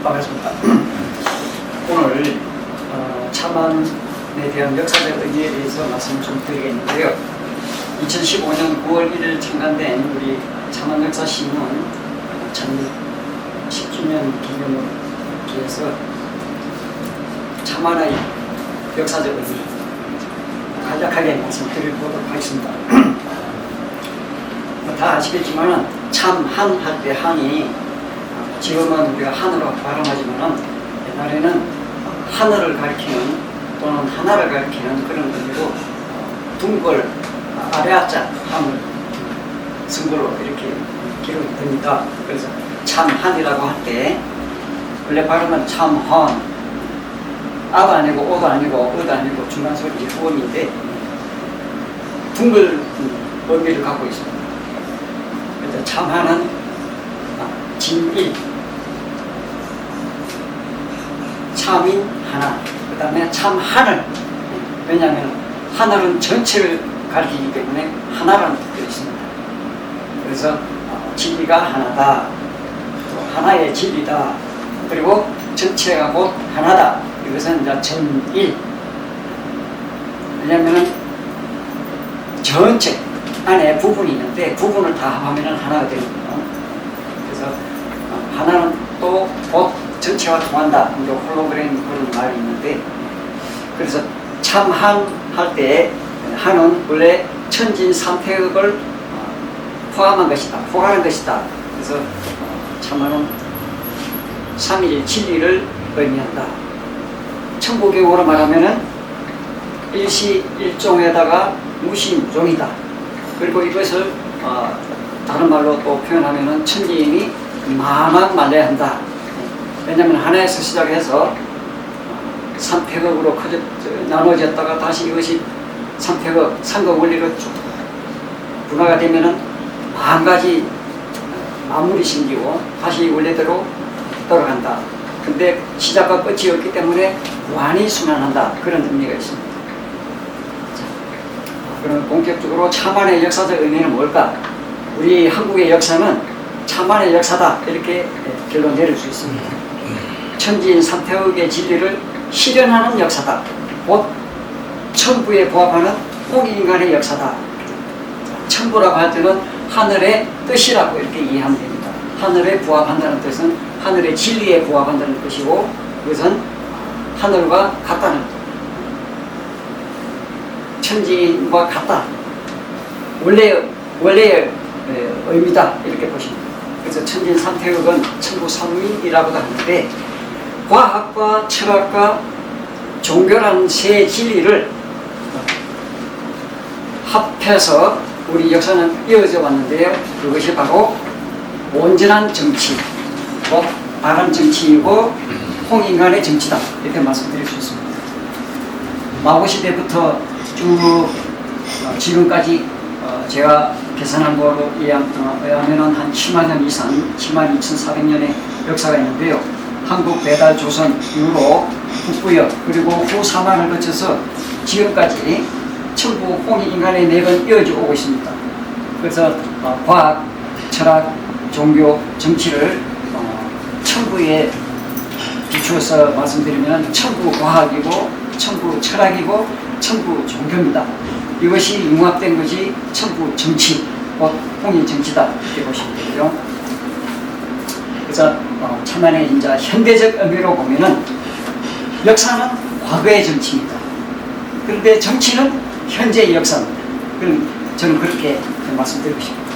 반갑습니다. 오늘 참안에 대한 역사적 의미에 대해서 말씀을 좀 드리겠는데요. 2015년 9월 1일 창간된 우리 참안 역사신문 10주년 기념을 기해서 참안의 역사적 의미 간략하게 말씀드리도록 하겠습니다. 다 아시겠지만 참한 할 때 한이 지금은 우리가 한으로 발음하지만 옛날에는 하늘을 가리키는 또는 하나를 가리키는 그런 의미로 둥글 아래 하자 함을 승부로 이렇게 기록이 됩니다. 그래서 참한이라고 할 때 원래 발음은 참헌 아도 아니고 오도 아니고 어도 아니고 중간 소리 후음인데 둥글 의미를 갖고 있습니다. 그래서 참한은 진일 참인 하나, 그 다음에 참하늘. 왜냐하면 하늘은 전체를 가리키기 때문에 하나라는 뜻이 있습니다. 그래서 진리가 하나다, 또 하나의 진리다, 그리고 전체가 곧 하나다. 이것은 이제 전일. 왜냐하면 전체 안에 부분이 있는데 부분을 다 합하면 하나가 되거든요. 그래서 하나는 또 곧 전체와 통한다. 이제 홀로그램 그런 말이 있는데, 그래서 참한 할 때 한은 원래 천진 삼태극을 포함한 것이다, 포괄한 것이다. 그래서 참한은 삼일 진리를 의미한다. 천부경으로 말하면은 일시일종에다가 무시무종이다. 그리고 이것을 다른 말로 또 표현하면은 천지인이 만왕만래한다. 왜냐하면 하나에서 시작해서 삼태극으로 나눠졌다가 다시 이것이 삼태극, 삼극 원리로 쭉 분화가 되면은 만 가지 만물이 생기고 다시 원래대로 돌아간다. 근데 시작과 끝이 없기 때문에 무한히 순환한다. 그런 의미가 있습니다. 자, 그럼 본격적으로 참안의 역사적 의미는 뭘까? 우리 한국의 역사는 참안의 역사다. 이렇게 결론 내릴 수 있습니다. 천지인 삼태극의 진리를 실현하는 역사다. 곧 천부에 부합하는 홍익인간의 역사다. 천부라고 할 때는 하늘의 뜻이라고 이렇게 이해하면 됩니다. 하늘에 부합한다는 뜻은 하늘의 진리에 부합한다는 뜻이고, 그것은 하늘과 같다는 천지인과 같다. 원래의 의미다. 이렇게 보십니다. 그래서 천지인 삼태극은 천부 삼위이라고도 하는데, 과학과 철학과 종교라는 세 진리를 합해서 우리 역사는 이어져 왔는데요. 그것이 바로 온전한 정치, 바른 정치이고 홍인간의 정치다. 이렇게 말씀드릴 수 있습니다. 마고시대부터 쭉 지금까지 제가 계산한 거로 의하면 한 7만 년 이상, 7만 2,400년의 역사가 있는데요. 한국, 배달, 조선 이후로 북부역 그리고 후 사만을 거쳐서 지금까지 천부 홍익인간의 맥은 이어져 오고 있습니다. 그래서 과학, 철학, 종교, 정치를 천부에 비추어서 말씀드리면 천부 과학이고 천부 철학이고 천부 종교입니다. 이것이 융합된 것이 천부 정치, 곧 홍익 정치다. 이렇게 보시면 되고요. 그래서 참안의 이제 현대적 의미로 보면은 역사는 과거의 정치입니다. 그런데 정치는 현재의 역사입니다. 그럼 저는 그렇게 말씀드리고 싶습니다.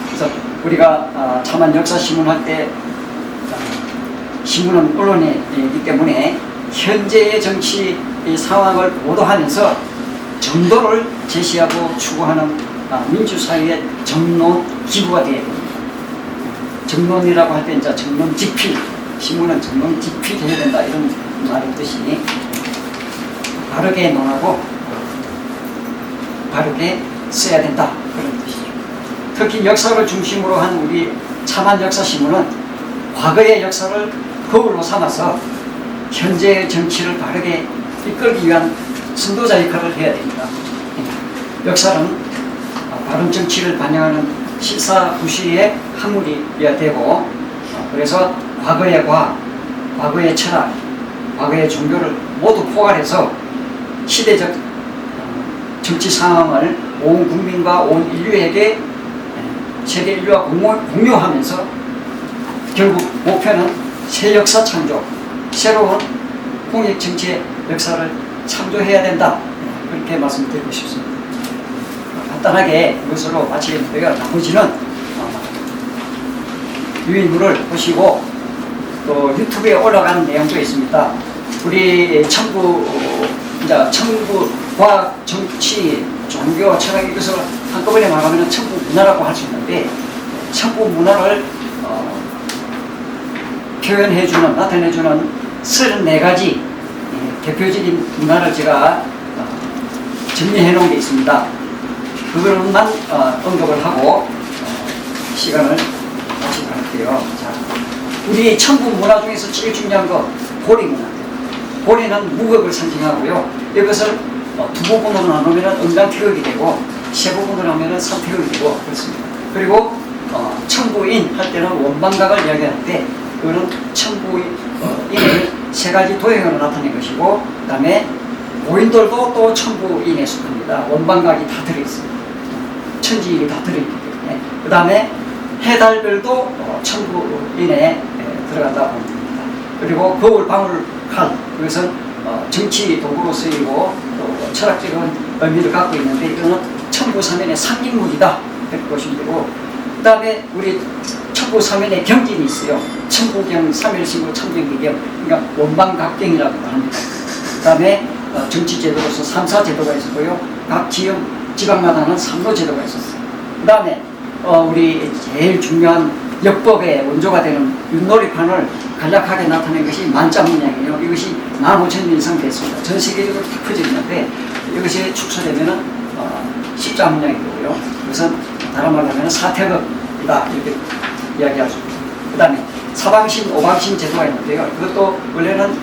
그래서 우리가 참안 역사신문 할 때 신문은 언론이기 때문에 현재의 정치 상황을 보도하면서 정도를 제시하고 추구하는 민주사회의 정론 기구가 되어야 됩니다. 정론이라고 할 때 이제 정론 집필, 신문은 정론 집필해야 된다 이런 말의 뜻이 바르게 논하고 바르게 써야 된다 그런 뜻이죠. 특히 역사를 중심으로 한 우리 참안 역사신문은 과거의 역사를 거울로 삼아서 현재의 정치를 바르게 이끌기 위한 선도자 역할을 해야 됩니다. 역사는 바른 정치를 반영하는 시사구시의 학문이어야 되고, 그래서 과거의 과학, 과거의 철학, 과거의 종교를 모두 포괄해서 시대적 정치 상황을 온 국민과 온 인류에게 세계 인류와 공유하면서 결국 목표는 새 역사 창조, 새로운 홍익 정치의 역사를 창조해야 된다. 그렇게 말씀드리고 싶습니다. 간단하게 이것으로 마치겠는데요. 나머지는 유인물을 보시고 또 유튜브에 올라가는 내용도 있습니다. 우리 천부 과학, 정치, 종교, 철학 이것을 한꺼번에 말하면 천부 문화라고 할 수 있는데 천부 문화를 표현해주는, 나타내주는 34가지 대표적인 문화를 제가 정리해 놓은 게 있습니다. 그것만 언급을 하고 시간을 마치도록 할게요. 자, 우리 천부 문화 중에서 제일 중요한 거 보리 문화입니다. 보리는 무극을 상징하고요. 이것을 두 부분으로 나누면 음강태극이 되고 세 부분으로 하면 삼태극이 되고 그렇습니다. 그리고 천부인 할 때는 원방각을 이야기하는데 그거는 천부인을 세 가지 도형으로 나타낸 것이고 그 다음에 고인돌도 또 천부인에 속합니다. 원방각이 다 들어있습니다. 천지인이 다 들어있기 때문에 그 다음에 해달별도 천부인에 들어간다고 봅니다. 그리고 거울, 방울, 칼 이것은 정치 도구로 쓰이고 또 철학적인 의미를 갖고 있는데 이거는 천부사면의 상징물이다 이렇게 보시면 되고 그 다음에 우리 천부사면에 경진이 있어요. 천부경, 삼일신고, 천경기경 그러니까 원방각경이라고 합니다. 그 다음에 정치제도로서 삼사제도가 있었고요. 각 지방마다는 삼로제도가 있었어요. 그 다음에 우리 제일 중요한 역법의 원조가 되는 윷놀이판을 간략하게 나타낸 것이 만자문양이에요. 이것이 15,000년 이상 됐습니다. 전 세계적으로 다 퍼져 있는데 이것이 축소되면은 십자문양이 되고요. 그것은 다른 말로 하면 사태극이다 이렇게 이야기할 수 있습니다. 그 다음에 사방신, 오방신 제도가 있는데요. 이것도 원래는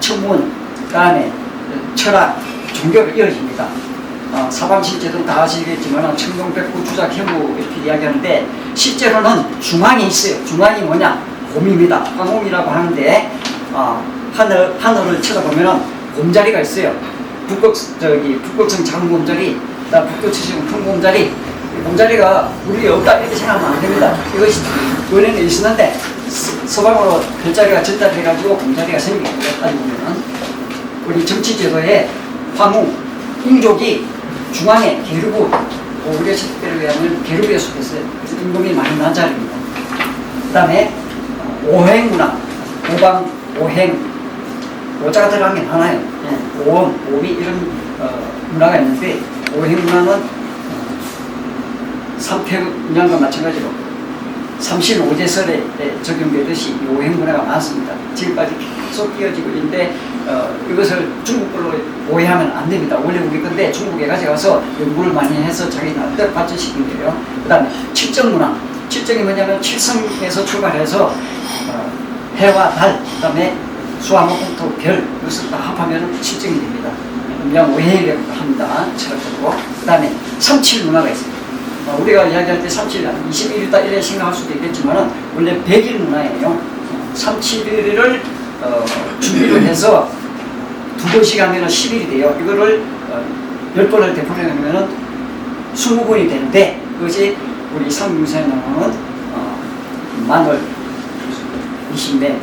천문, 그 다음에 철학, 종교로 이어집니다. 사방신 제도는 다 아시겠지만 청동백구, 주작, 현무 이렇게 이야기하는데 실제로는 중앙에 있어요. 중앙이 뭐냐? 곰입니다. 황홈이라고 하는데 하늘을 쳐다보면 곰자리가 있어요. 북극성 작은 곰자리, 북두칠성 큰 곰자리. 곰자리가 우리 없다 이렇게 생각하면 안 됩니다. 이것이 원래는 있었는데 서방으로 별자리가 전달해가지고 곰자리가 생긴 거예요. 따지고 보면 우리 정치제도에 황후, 인족이 중앙에 계류부, 우리가 식대로 하면 계류부에 속했어요. 그래서 임금이 많이 난 자리입니다. 그 다음에 오행문화, 오방, 오행, 오자가 들어간 게 많아요. 오원, 오미 이런 문화가 있는데 오행문화는 삼태문양과 마찬가지로 삼신오제설에 적용되듯이 오행문화가 많습니다. 지금까지 계속 이어지고 있는데 이것을 중국 걸로 오해하면 안 됩니다. 원래 우리 건데 중국에 가져가서 연구를 많이 해서 자기 나름대로 발전시킨 거예요. 그 다음에 칠정문화. 칠정이 뭐냐면 칠성에서 출발해서 해와 달, 그 다음에 수화목금토 별 이것을 다 합하면 칠정이 됩니다. 그냥 오해라고 합니다. 철학적으로. 그 다음에 삼칠문화가 있습니다. 우리가 이야기할 때 37일, 21일다 이래 생각할 수도 있겠지만 원래 100일 문화예요. 37일을 준비를 해서 2번씩 하면 10일이 돼요. 이거를 10번을 되풀이하면 20번이 되는데 그것이 우리 상중세에 나오는 마늘, 20매,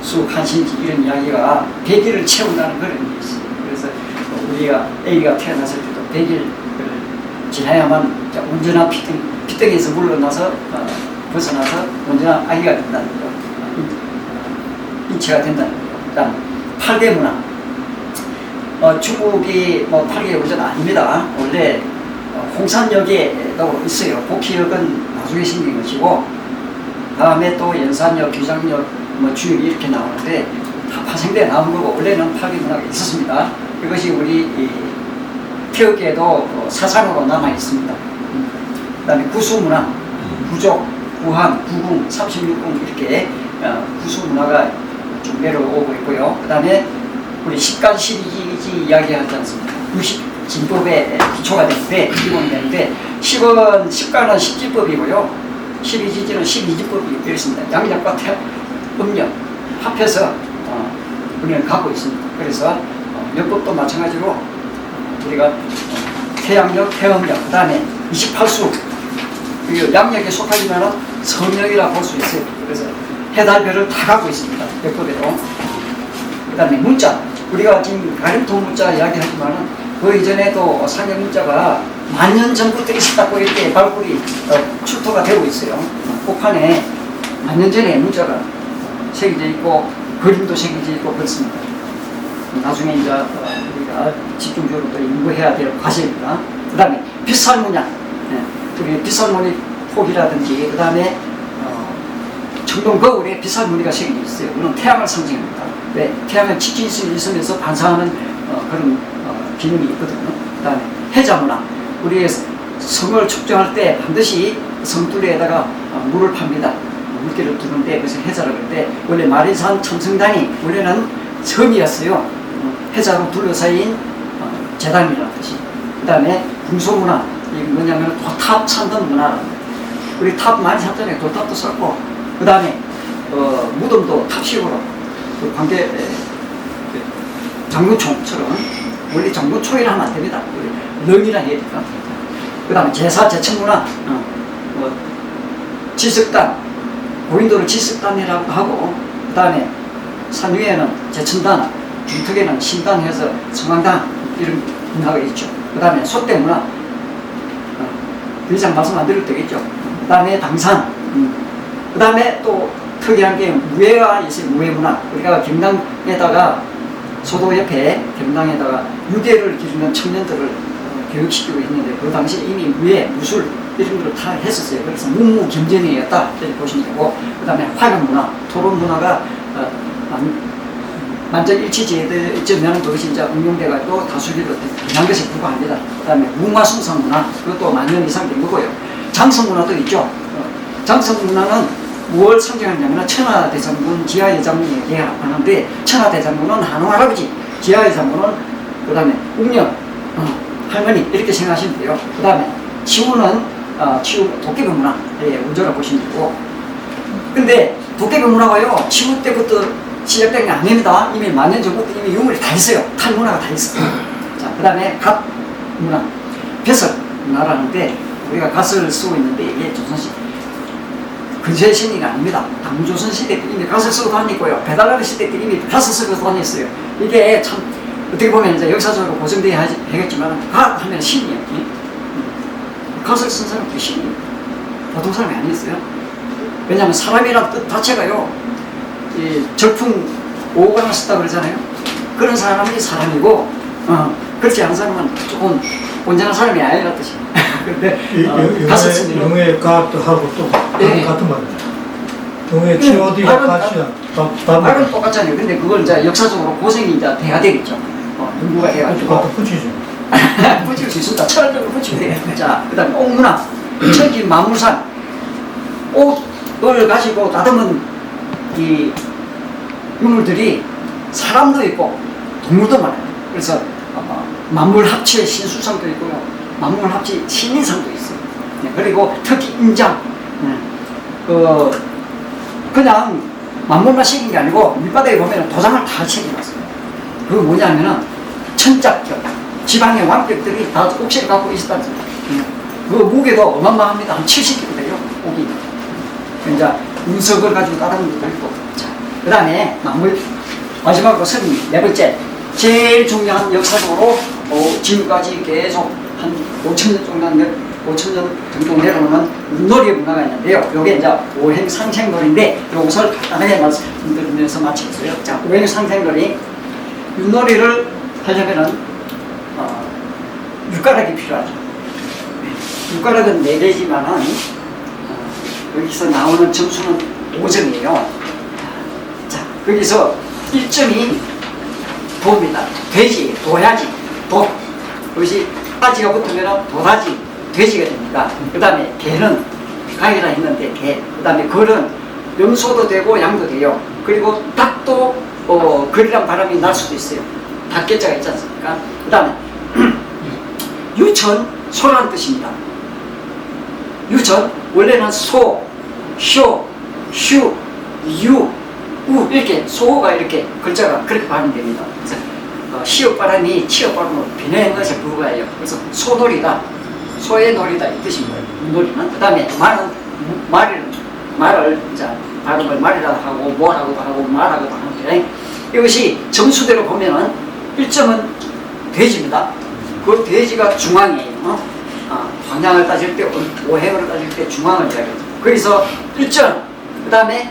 수, 한신지 이런 이야기가 100일을 채운다는 그런 게 있어요. 그래서 우리가 A가 태어났을 때도 100일을 지나야만 온전한 피덩이에서 물러나서 벗어나서 온전한 아기가 된다는 거, 인체가 된다는 거. 그다음 8개 문화. 중국이 8개 원전 아닙니다. 원래 홍산역에도 있어요. 복희역은 나중에 생긴 것이고 다음에 또 연산역, 규장역, 주역이 이렇게 나오는데 다 파생돼 나온 거고 원래는 8개 문화가 있었습니다. 이것이 우리 태극기에도 사상으로 남아 있습니다. 그 다음에 구수문화, 구족, 구항, 구궁, 36궁 이렇게 구수문화가 좀 내려오고 있고요. 그 다음에 우리 십간 십이지 이야기하지 않습니까? 90 진법의 기초가 되는데 기본이 되는데 십간은 십지법이고요. 12지지는 12지법이 되어 있습니다. 양력과 음력 합해서 우리는 갖고 있습니다. 그래서 역법도 마찬가지로 우리가 태양력, 태음력, 그 다음에 28수 양력에 속하지만 성력이라고 볼 수 있어요. 그래서 해달별을 다 갖고 있습니다. 역법에도. 그 다음에 문자, 우리가 지금 가림토 문자 이야기하지만 그 이전에도 상형 문자가 만년 전부터 있었다고 이렇게 발굴이 출토가 되고 있어요. 꼭판에 만년 전에 문자가 새겨져 있고 그림도 새겨져 있고 그렇습니다. 나중에 이제 우리가 집중적으로 또 연구해야 될 과제입니다. 그 다음에 빗살문양, 우리 빗살무늬 폭이라든지 그 다음에 청동 거울에 빗살무늬가 새겨져 있어요. 이건 태양을 상징합니다. 왜? 태양은 지킬 수 있으면서 반사하는 그런 기능이 있거든요. 그 다음에 해자문화, 우리의 성을 측정할 때 반드시 성두리에다가 물을 팝니다. 물기를 두는데 그래서 해자라고 하는데 원래 마리산 첨성단이 원래는 섬이었어요. 해자로 둘러싸인 재단이라는 뜻이. 그 다음에 궁소문화, 이게 뭐냐면 도탑 찾는 문화라는 거예요. 우리 탑 많이 찾잖아요. 도탑도 쌓고 그 다음에 무덤도 탑식으로 그 관계 장군총처럼 원래 장군총이라 하면 안 됩니다. 령이라 해야 될까? 그 다음에 제사 제천문화, 지석단, 고인도를 지석단이라고 하고, 그 다음에 산 위에는 제천단, 중턱에는 신당해서 성황당 이런 문화가 있죠. 그 다음에 소대문화, 더 이상 말씀 안 드려도 되겠죠. 그 다음에 당산, 그 다음에 또 특이한 게 무예가 있어요. 무예문화. 우리가 경당에다가 소도 옆에 경당에다가 유계를 기르는 청년들을 교육시키고 있는데 그 당시 이미 무예, 무술 이런 걸 다 했었어요. 그래서 문무경전이었다 이렇게 보시면 되고, 그 다음에 화경문화, 토론문화가 만적일치제되면 그것이 이제 응용돼가지고 다수리로 변한 것에 불과합니다. 그 다음에 문화숭상문화, 그것도 만년 이상 된 거고요. 장성문화도 있죠. 장성문화는 무엇을 상징하냐면 천하대장군, 지하예장군이 얘기하는데 천하대장군은 한웅할아버지, 지하예장군은 그 다음에 웅녀, 할머니 이렇게 생각하시면 돼요. 그 다음에 치우는 치우 도깨비문화, 우조라 보시면 되고, 근데 도깨비문화가요 치우 때부터 시작된 게 아닙니다. 이미 만년 전부터 이미 유물이 다 있어요. 탈문화가 다 있어요. 자, 그 다음에 갓문화, 벼슬 문화라는데 우리가 갓을 쓰고 있는데 이게 조선시 근세의 신이가 아닙니다. 당조선시대 때 이미 갓을 쓰고 다녔고요. 배달라는 시대 때 이미 갓을 쓰고 다녔어요. 이게 참 어떻게 보면 이제 역사적으로 고정되어야 하겠지만 갓 하면 신이에요. 갓을 쓴 사람이 신이에요. 보통 사람이 아니었어요. 왜냐하면 사람이란 뜻 자체가요 이 절풍 오가나 썼다 그러잖아요. 그런 사람이 사람이고 그렇지 않은 사람은 조금 온전한 사람이 아니라 뜻이에요. 근데 용의 갓하고 또 같은 말이에요. 용의 치어디가 갓이야. 말은 똑같잖아요. 근데 그걸 이제 역사적으로 고생이 이제 돼야 되겠죠. 연구가 해가지고 붙이죠. 붙일 수 있습니다. 철학적으로 붙이면 돼요. 자, 그 다음에 옥문화, 천지 만물산, 옥을 가지고 다듬은 이 유물들이 사람도 있고 동물도 많아요. 그래서 만물 합체 신수상도 있고요, 만물 합체 신인상도 있어요. 그리고 특히 인장, 그냥 만물만 새긴 게 아니고 밑바닥에 보면 도장을 다 새겨놨어요. 그게 뭐냐면은 천작격, 지방의 왕격들이 다 옥실을 갖고 있었다는 소리예요. 그 무게도 어마어마합니다. 한 70kg 돼요, 옥이. 이제 운석을 가지고 따르는 것도 있고. 자, 그 다음에 만물, 마지막으로 34번째, 제일 중요한 역사적으로 지금까지 계속 한 5,000년 정도 내려오는 윷놀이 문화가 있는데요. 요게 이제 오행상생놀이인데 요것을 간단하게 말씀드리면서 마치겠어요. 자, 오행상생놀이. 윷놀이를 하려면은 육가락이 필요하죠. 육가락은 4개지만은 여기서 나오는 점수는 5점이에요. 자, 거기서 1점이 도입니다. 돼지, 도야지, 도. 그것이 따지가 붙으면 도다지, 돼지가 됩니다. 그 다음에 개는 가이라 했는데 개. 그 다음에 걸은 염소도 되고 양도 돼요. 그리고 닭도 거리랑 바람이 날 수도 있어요. 닭개자가 있지 않습니까? 그 다음에 유천, 소라는 뜻입니다. 유천, 원래는 소, 쇼, 슈, 유, 우 이렇게 소가 이렇게 글자가 그렇게 발음됩니다. 그래서 시옷 발음이 치읓 발음으로 변하는 것을 불과해요. 그래서 소놀이다, 소의 놀이다 이 뜻인 거예요. 놀이는 그 다음에 말을 이제 발음을 말이라고 하고 뭐라고도 하고 말하고도 하는데 이것이 점수대로 보면은 1점은 돼지입니다. 그 돼지가 중앙이에요. 방향을 따질 때, 오행을 따질 때 중앙을 이야기해요. 그래서 1점, 그 다음에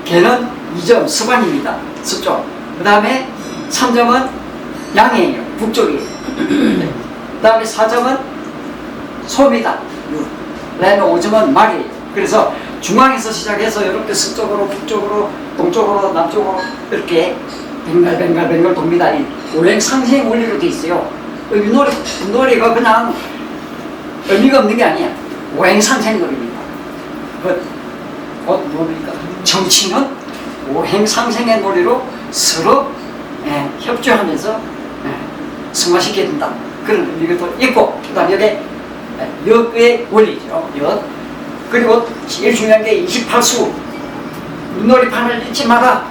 개는 2점, 서반입니다. 서쪽. 그 다음에 3점은 양이에요. 북쪽이에요. 그 다음에 4점은 소입니다. 그 다음에 5점은 말이에요. 그래서 중앙에서 시작해서 이렇게 서쪽으로, 북쪽으로, 동쪽으로, 남쪽으로 이렇게 뱅글뱅글 돕니다. 이 오행 상생 원리로 돼 있어요. 윷놀이가 그냥 의미가 없는 게 아니야. 오행 상생 놀이입니다. 곧 뭡니까? 정치는 오행 상생의 놀이로 서로 협조하면서 승화시켜야 된다. 그런 의미가 또 있고, 그 다음에 여기 역의 원리죠. 역. 그리고 제일 중요한 게 28수. 윷놀이판을 잊지 마라.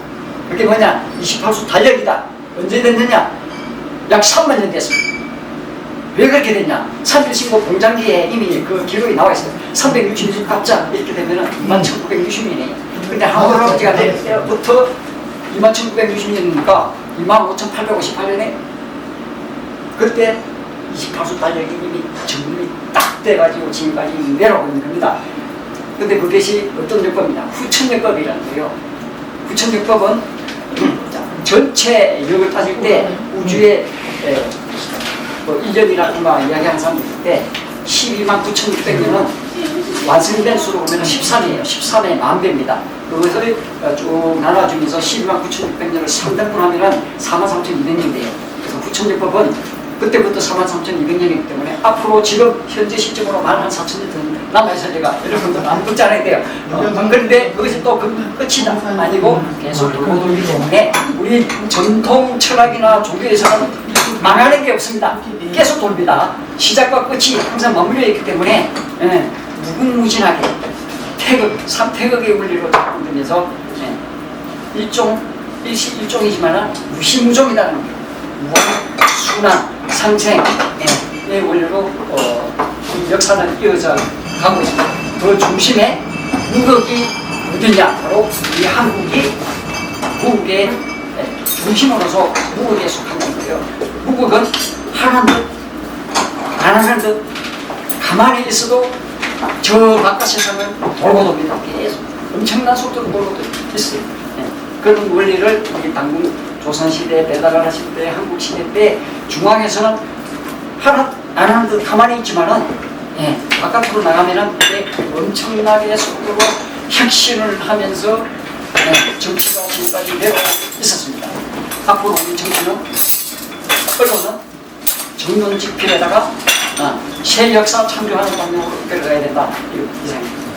그게 뭐냐? 28수 달력이다. 언제 됐느냐? 약 3만 년 됐습니다. 왜 그렇게 됐냐? 3.15 공장기에 이미 그 기록이 나와 있어요. 366 갑자 이렇게 되면은 21,960년이에요. 근데 할아버지가 될 때부터 21,960년이니까 25,858년에 그때 28수 달력이 이미 정리 딱 돼가지고 지금까지 내려오고 있는 겁니다. 근데 그것이 어떤 율법이냐? 후천율법이라는 거예요. 후천율법은 전체 역을 따질 때 우주의 뭐 1년이라든가 이야기하는 사람들 때 129,600년은 완성된 수로 보면 13이에요. 13의 만배입니다. 그것을 쭉 나눠주면서 129,600년을 3등분 하면 43,200년이 돼요. 그래서 후천율법은 그때부터 43,200년이기 때문에 앞으로 지금 현재 시점으로 14,000년 더 남아있을 때가 여러분들 안 붙지 않아야 돼요. 그런데 그것이 또 끝이 아니고 계속 돌고 돌기 때문에 우리 전통 철학이나 종교에서는 망하는 게 없습니다. 계속 돌립니다. 시작과 끝이 항상 맞물려 있기 때문에 무궁무진하게 삼태극의 원리로 돌면서 일종이지만 무시무종이라는 거예요. 순환, 상생의 원리로 역사는 이어져 가고 있습니다. 그 중심에 무극이 어디냐? 바로 이 한국이 무극의 중심으로서 무극에 속한 거예요. 무극은 하는 듯, 안 하는 듯, 가만히 있어도 저 바깥 세상을 돌고 돕니다. 계속 엄청난 속도로 돌고 있어요. 그런 원리를 우리 당군 조선시대, 배달을 하실 때, 한국시대 때 중앙에서는 안 하는 듯 가만히 있지만은 바깥으로 나가면은 엄청나게 속도로 혁신을 하면서 정치가 지금까지 되고 있었습니다. 앞으로 우리 정치는 언론은 정론집필에다가 새 역사 창조하는 방향으로 끌어가야 된다. 이상입니다.